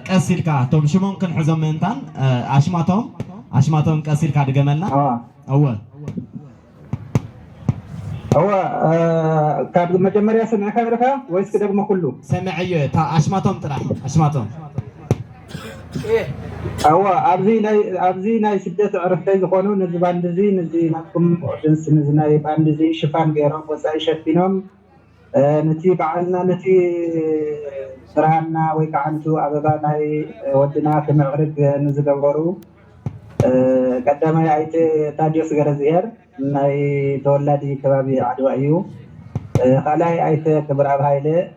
كاسيلكا توم شمون كن حزم منتان أشماتهم كاسيلكا دجملنا هو كاب مجمريا سمع كاميرا ويس كده ما كله سمعيه تا أشماتهم ترى أشماتهم هو أبزي ناي سدة عرفتي زخونو نزبان دزي نكم جنس نزناي باندزي شفان غيرهم وساي شفينهم نتي بعنا نتي سرهنا ويكعنتو أبدا ناي ودنا في معرض نزدورو قدامي عيت تاجيوس غرزير ناي تولدي كبابي عدوائيو خلاي عيت كبر أب هايلة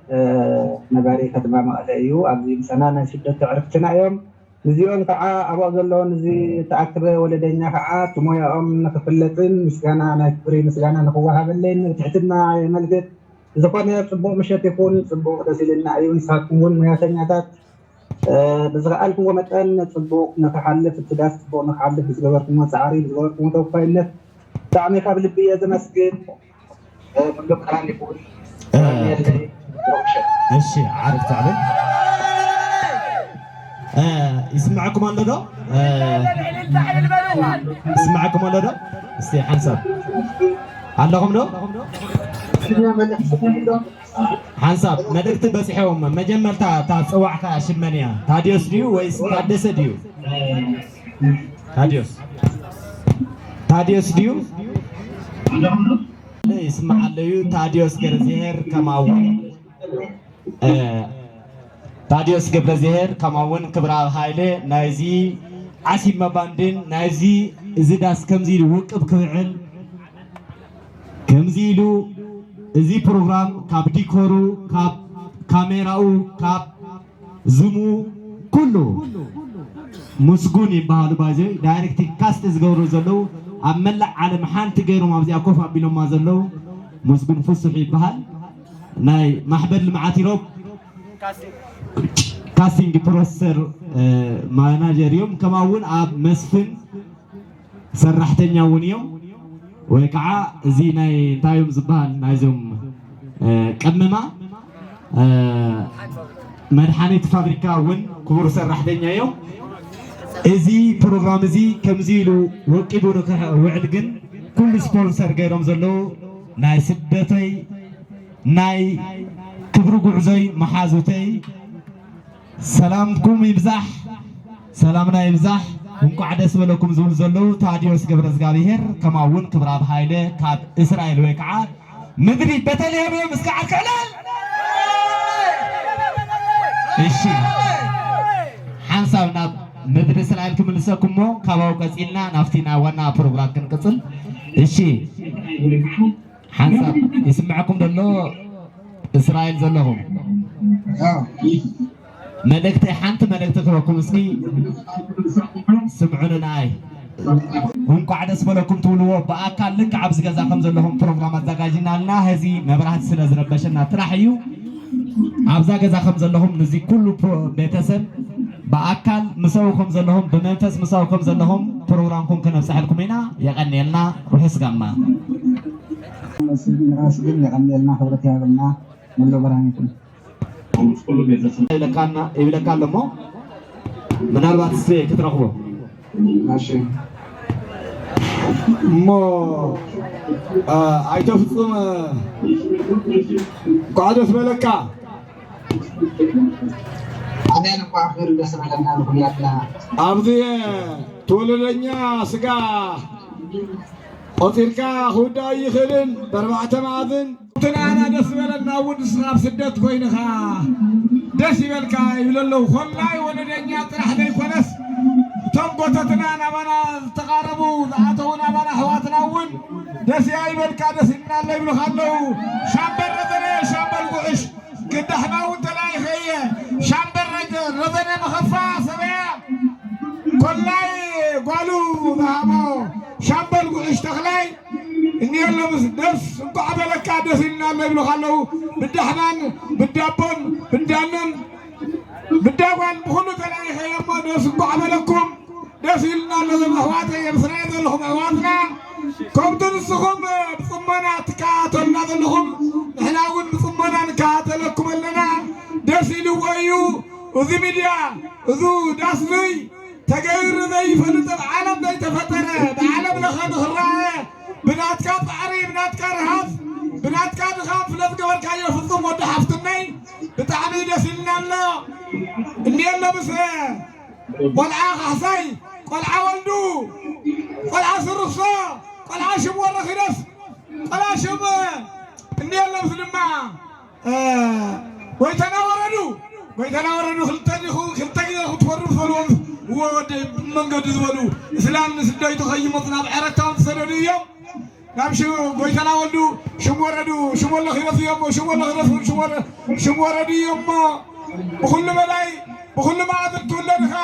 نباري كتبا مقلعيو أبزي بسنا ناي سدة عرفتنا يوم نزيون كعا أبو زلون نزي تأكبه ولدينا كعا تمويا نكفلتين مسجانا نكبري مسجانا نقوها بالليل تحتنا ملقت إذا كان يصبوا مشات يكون صبوا رسيلنا أيون ساكمون مياتنياتات بزغالكم ومتأن صبوا نكحلف التداس صبوا نكحلف بزغوركم وسعاري بزغوركم وتوفيلنا تعمي قبل بيا زي مسجد مندوب كلام يقول إيش عارف تعرف يسمعكم ولا لا؟ يسمعكم ولا لا؟ استي حنسب عندكم لا؟ حنسب مدرت بس حوم مجمل تا صواعك شمنيا تاديوس ديو ويس تادس ديو تاديوس ديو يسمع ليو تاديوس غرزير كماو تاديوس غبرزير كماون كبرا هايله نايزي عسيب مباندين نايزي ازداس كمزي وقب كبعل كمزيلو ازي بروجرام كاب ديكورو كاب كاميراو كاب زومو كله مسجون يبهال باجي دايركت كاست زغورو زلو املا على محانت غيرو مابزي اكوف ابيلو ما زلو مسجون فسح يبهال ناي محبر المعاتيروب كاستنج بروسر ماناجر يوم كما ون اب مسفن سرحتنيا ونيوم ويكعا زي ناي تايم زبال نايزوم قمما مدحانيت فابريكا ون كبر سرحتنيا يوم ازي بروغرام ازي كمزيلو وقيبو وعدقن كل سبونسر غيرهم زلو ناي سدتي ناي كبرو قعزي محازوتي سلامكم يبزح سلامنا يبزح ونقع عدس ولكم زول زلو تاديوس قبر زغابيهر كما ون كبراب هايله كاب اسرائيل ويقعا مدري بتلهم مسكع كلال اشي حنسابنا مدري اسرائيل كملسكمو كاباو قصيلنا نافتينا وانا بروغرام كنقصل اشي حنساب يسمعكم دلو اسرائيل زلهم ملكتي حنت ملكتي كركم اسكي سمعونا ناي هم قاعد اسمعكم تقولوا باكل لك عبز غزاكم زلهم بروجرام ازغاجينا لنا هذه مبرهات سلازربشنا تراحيو عبز غزاكم زلهم نزي كل بيتسب باكل مساوكم زلهم بمنفس مساوكم زلهم بروجرامكم كنفسحلكم هنا يغني لنا روح اسقما مسجد يغني لنا خبرتي لنا ملو برهانكم يبلكان لمو ምናልባት ክትረኽቦ ماشي مو አይተፍጽም ቋደስ መለካ እኔ ነው አፍር ደስመለና ሁላላ አብዚ ተወለደኛ ስጋ ቆጢርካ ሁዳ ይኽልን በርባዕተ ማዕዝን ትናና ደስ በለና ውድ ስራብ ስደት ኮይንኻ ደስ ይበልካ ይብለለው ኮላይ ወለደኛ ጥራሕ ዘይኮነስ ቶም ጎተትና ናባና ተቃረቡ ዝኣተውና ባና ኣሕዋትና እውን ደስ ይበልካ ደስ ይብናለ ይብልካለው ሻምበር ረዘነ ሻምበር ጉዕሽ ግዳሕና እውን ተላይኸየ ሻምበር ረዘነ መኸፋ ሰበያ ኮላይ ጓሉ ዝሃሞ ሻምበር ጉዕሽ ተኽላይ እንየሎ ምስ ደስ እንኳዕ በለካ ደስ ይብናለ ይብልካለው ብዳሕናን ብዳቦን ብዳንን ብዳጓን ብኩሉ ተላይኸየ እሞ ደስ እንኳዕ በለኩም ደስ ይብልናለ ዘሎ ኣሕዋተይ የምስራኤል ዘለኹም ኣሕዋትና ከምቲ ንስኹም ብፅሞና ትከታተሉና ዘለኹም ንሕና እውን ብፅሞና ንከታተለኩም ኣለና ደስ ኢልዎ እዩ እዚ ሚድያ እዚ ዳስንይ ተገይሩ ዘይፈልጥ ብዓለም ዘይተፈጠረ ብዓለም ለኸ ንኽረአየ ብናትካ ፃዕሪ ብናትካ ረሃብ ብናትካ ድኻም ስለዝገበርካዮ ፍፁም ወዲ ሓፍትነይ ብጣዕሚ ደስ ኢልና ኣሎ እኒአሎ ምስ ቆልዓ ካሕሳይ ቆልዓ ወልዱ ቆልዓ ስርሶ ቆልዓ ሽም ወረኺደስ ቆልዓ ሽም እኒአሎ ምስ ድማ ጎይተና ወረዱ ክልተ ግዜ ክትፈርዱ ዝፈልዎም ወዲ መንገዲ ዝበሉ እስላም ንስደይ ተኸይሞት ናብ ዕረታውን ዝሰደዱ እዮም ናብ ጎይተና ወልዱ ሽም ወረዱ ሽም ወለኺደስ እዮም ሽም ወለኺደስ ሽም ወረዱ እዮም እሞ ብኩሉ በላይ ብኩሉ ማዕዝን ትውለድኻ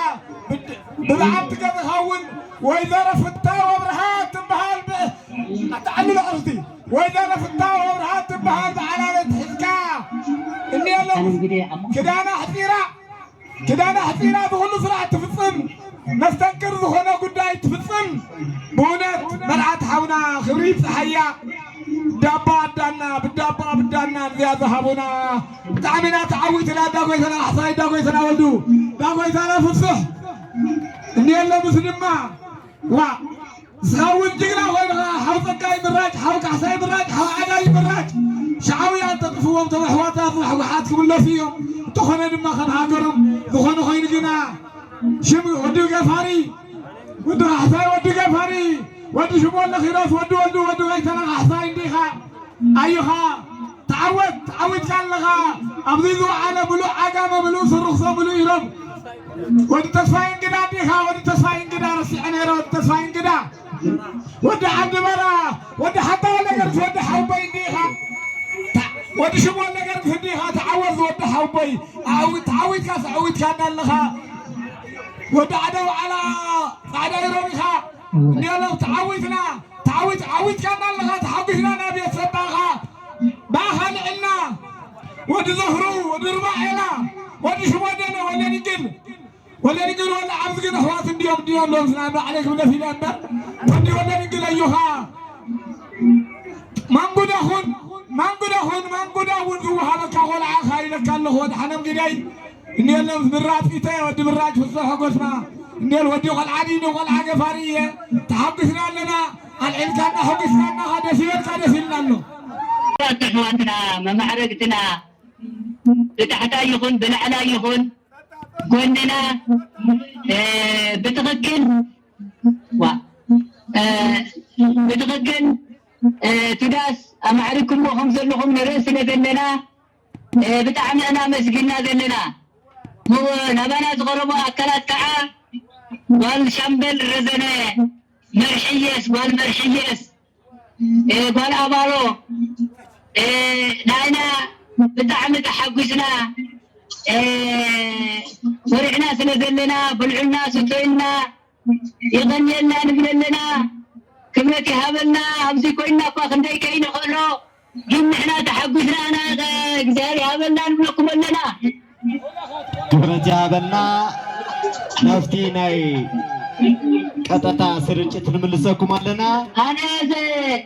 ብበዓልቲ ገዝኻ እውን ወይዘሮ ፍታው ኣብርሃት ትበሃል ኣተዓልሎ ኣርስቲ ወይዘሮ ፍታው ኣብርሃት ትበሃል ብዓላለት ሒዝካ እኒአሎ ክዳና ሓፂራ ብኩሉ ስራሕ ትፍፅም መስተንክር ዝኾነ ጉዳይ ትፍፅም ብእውነት መርዓት ሓውና ክብሪ ፀሓያ ዳባ ኣዳና ብዳባ ብዳና እዚኣ ዝሃቡና ብጣዕሚ ኢና ተዓዊትና ዳጎይተና ኣሕሳይ ዳጎይተና ወልዱ ዳጎይተና ፍስሕ እኒአሎ ምስ ድማ ዋ ዝኸውን ጅግና ኮይንኻ ሓው ፀጋይ ምራጭ ሓው ካሕሳይ ምራጭ ሓው ዓዳይ ምራጭ ሸዓውያን ተጥፍዎም ቶም ኣሕዋታት ሕወሓት ክምለሱ እዮም እንተኾነ ድማ ከም ሃገሮም ዝኾኑ ኮይኑ ግና ሽም ወዲ ገፋሪ ወዲ ካሕሳይ ወዲ ገፋሪ ወዲ ሽም ወለኺደስ ወዲ ወልዱ ወዲ ጎይተና ካሕሳይ እንዲኻ ኣዩኻ ተዓዊትካ ኣለኻ ኣብዚ ዝወዓለ ምሉእ ዓጋመ ምሉእ ስርክሶ ምሉእ ኢሎም ወዲ ተስፋይ እንግዳ እንዲኻ ወዲ ተስፋይ እንግዳ ረሲዐ ነይረ ወዲ ተስፋይ እንግዳ ወዲ ዓዲ በራ ወዲ ሓታ ወለገርስ ወዲ ሓውበይ እንዲኻ ወዲ ሽም ወለገርስ እንዲኻ ተዓወዝ ወዲ ሓውበይ ተዓዊትካ ሰዓዊትካ እንዳለኻ ودعدو على قاعدة يرويخا نيلو تعويتنا تعويت كان لها تحبسنا نبي السباخة باخا لعنا ودي ظهرو ودي رباعنا ودي شمودنا ولا نقل ولا عبد قد اخوات ديوم لو سلام عليكم لا في الانبا ودي ولا نقل ايها مانقود اخون زوها بك ولا عاخاي لك الله ود حنم قداي نيل مرات فيتي ودي مرات في الصحة قسمة نيل ودي قل عدين وقل عقفارية تحبسنا لنا العلم كان حبسنا لنا هذا سير كان سيلنا له تحواتنا ما معركتنا تحت يخون بالعلا يخون كوننا بتغكن بتغكن تداس أمعركم وخمس لهم نرسنا ذننا بتعملنا مسجنا ذننا هو نبنا تغربوا أكلات كعا والشمبل رزنا مرحيس والمرحيس قال أبالو ناينا بتعمل تحقسنا ورعنا سنذلنا بلعنا ستوينا يغني لنا نبني لنا كملتي هابلنا همسي كوينا فاخندي كينا خلو جمع احنا تحقسنا انا جزاري هابلنا نبنكم لنا كملتي هابلنا نفتي ناي قطتا سرنچت نملسكم لنا انا زي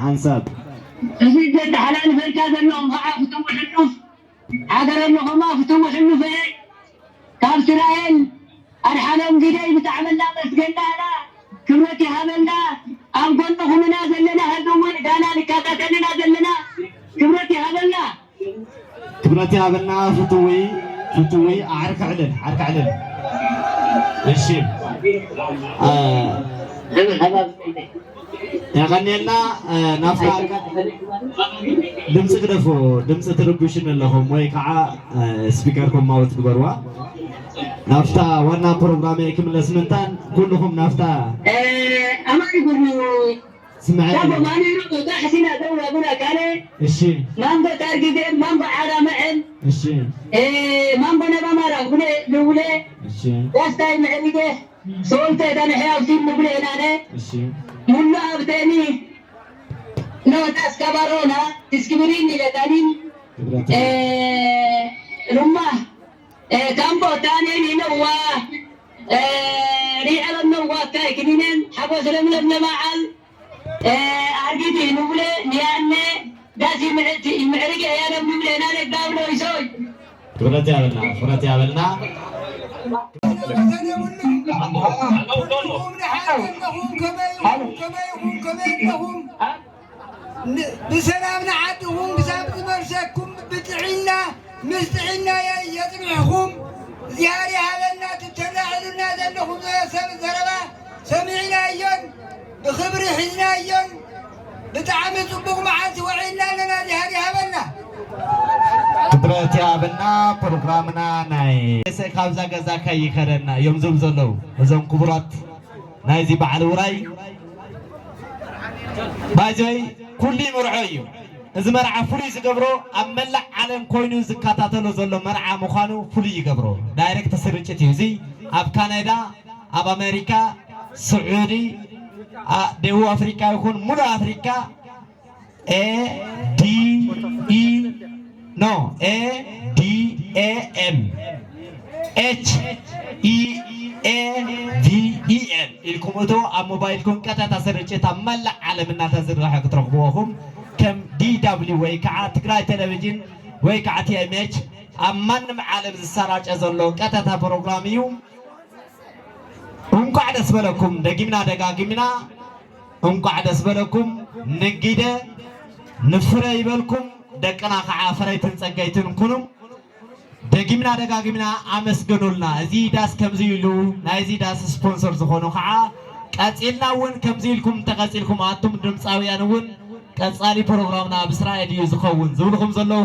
حنسب زيد حلال فركاز اللهم ضعف فتوح النف عقل اللهم فتوح النف كاب سرايل الحلم قدي بتعملنا مسجنا انا كمرتي هاملنا ام كنتم نازل لنا هدوم دانا لكاكاتنا نازل لنا كمرتي هاملنا فتوي عرك علل الشيب يغنينا نافع دمس كدفو دمس تربيشن لهم ወይ ከዓ ስፒከርኩም ማውት ትገርዋ ናፍታ ዋና ፕሮግራም የክምለስ ምንታን ኩልኩም ናፍታ አማሪ ጉሩ ስማዒ ማን ይሩጡ ታሕሲና ደው አቡና ካለ እሺ ማን በታርጊደ ማን በዓላማዕን እሺ ማን በነባማራ ጉኔ ልውሌ እሺ ያስታይ ምዕሪገ ሶልተ ተነሕያው ሲል ንብለ ናነ እሺ ሙላ አብተኒ ነው ታስከባሮና ትስክብሪን ይለታኒን ሩማ ካምፖ ታኔን ይነዋ ريال النوات كايكنين حبوا سلام لنا معال أرجيتي نقول نيانة داسي المعركة يا رب نقول أنا نقدر لو يسوي. فرتي عملنا. بسلام نعدهم بسبب مرسكم بتعينا مستعينا يسمعهم زياري على الناس تتلعن الناس انهم زربا سمعنا ايون بخبر حزنا ايون بتعامل صبوك معانس وعينا لنا زياري هبلنا فرتي عملنا برنامجنا ناي سيخابزا غزا كاي خرنا يوم زلزلو وزم كبرات ناي زي بعد وراي باجي كل مرعي إذا مرعى فلي زقبرو أملا عالم كوينو زكاتاتلو زلو مرعى مخانو فلي يقبرو دايركت سرنشة يوزي أب كندا أب أمريكا سعودي ديو أفريقيا يكون مدى أفريقيا ADAM HEAVEN الكمودو الموبايل كون كتا تسرنشة أملا عالم الناس زرقا ترغبوهم كم DW ويكعة تقرأ تلفزيون ويكعة TMH أمان معلم السراج أزلون كتة برنامجهم هم قاعد أسبلكم دقيمنا دقاقيمنا هم قاعد أسبلكم نجده نفري بالكم دكنا خعافري تنسجيتون كنوم دقيمنا دقاقيمنا أمس جنولنا زيداس كم زيلو نايزيداس سبونسر زخونو خعا كاتيلنا ون كم زيلكم تقاتيلكم عاتم درمساويان ون كان صالي برنامجنا بسرعة يزخون زولكم زلوا